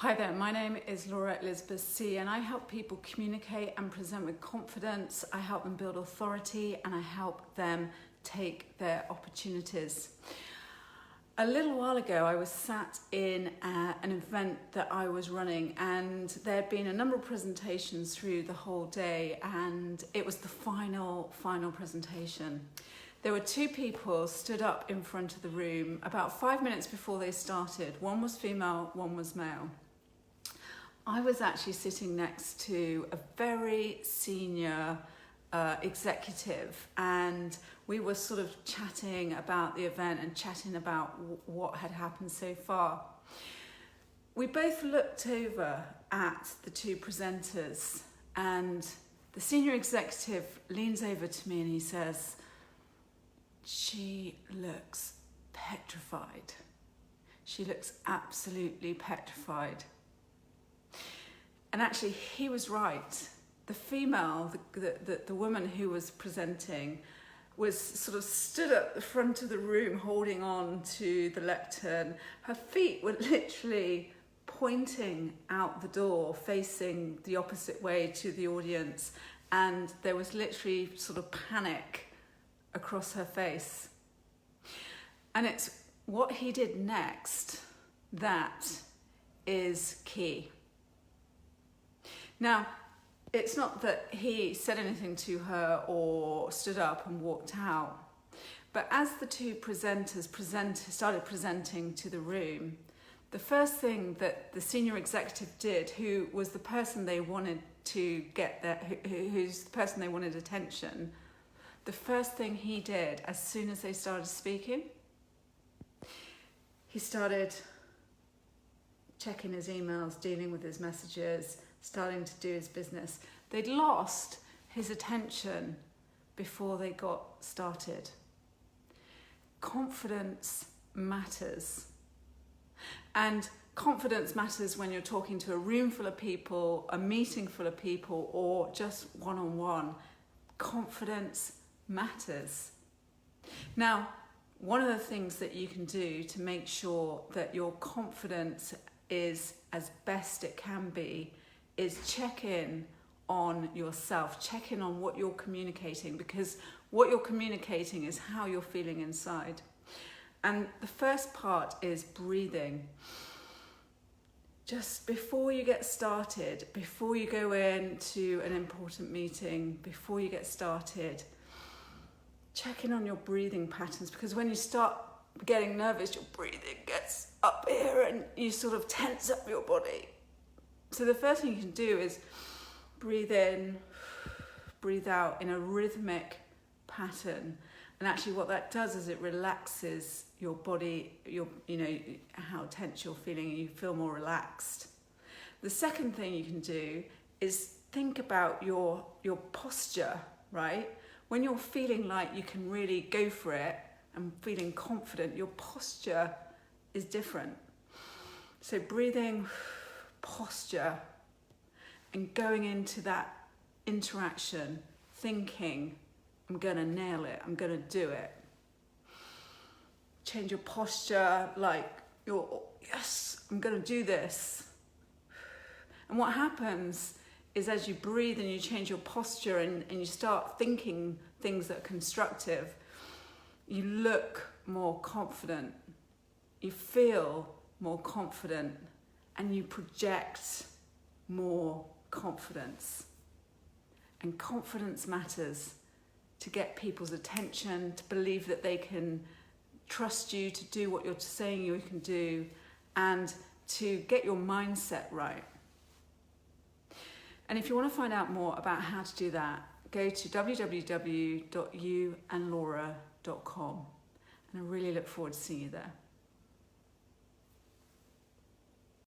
Hi there, my name is Laura Elizabeth C and I help people communicate and present with confidence. I help them build authority and I help them take their opportunities. A little while ago I was sat in an event that I was running and there had been a number of presentations through the whole day and it was the final presentation. There were two people stood up in front of the room about 5 minutes before they started. One was female, one was male. I was actually sitting next to a very senior executive and we were sort of chatting about the event and chatting about what had happened so far. We both looked over at the two presenters and the senior executive leans over to me and he says, "She looks petrified. She looks absolutely petrified." And actually, he was right. The female, the woman who was presenting, was sort of stood at the front of the room holding on to the lectern. Her feet were literally pointing out the door, facing the opposite way to the audience. And there was literally sort of panic across her face. And it's what he did next that is key. Now, it's not that he said anything to her or stood up and walked out, but as the two presenters started presenting to the room, the first thing that the senior executive did, who was the person they wanted to get there, who's the person they wanted attention, the first thing he did as soon as they started speaking, he started checking his emails, dealing with his messages, starting to do his business. They'd lost his attention before they got started. Confidence matters. And confidence matters when you're talking to a room full of people, a meeting full of people, or just one-on-one. Confidence matters. Now, one of the things that you can do to make sure that your confidence is as best it can be is check in on yourself, check in on what you're communicating, because what you're communicating is how you're feeling inside. And the first part is breathing. Just before you get started, before you go into an important meeting, before you get started, check in on your breathing patterns, because when you start getting nervous, your breathing gets up here and you sort of tense up your body. So the first thing you can do is breathe in, breathe out in a rhythmic pattern. And actually what that does is it relaxes your body, how tense you're feeling, and you feel more relaxed. The second thing you can do is think about your posture, right? When you're feeling like you can really go for it and feeling confident, your posture is different. So breathing, posture, and going into that interaction thinking, I'm gonna nail it, I'm gonna do it. Change your posture like yes, I'm gonna do this. And what happens is as you breathe and you change your posture and you start thinking things that are constructive, you look more confident, you feel more confident, and you project more confidence. And confidence matters to get people's attention, to believe that they can trust you to do what you're saying you can do, and to get your mindset right. And if you want to find out more about how to do that, go to www.youandlaura.com. And I really look forward to seeing you there.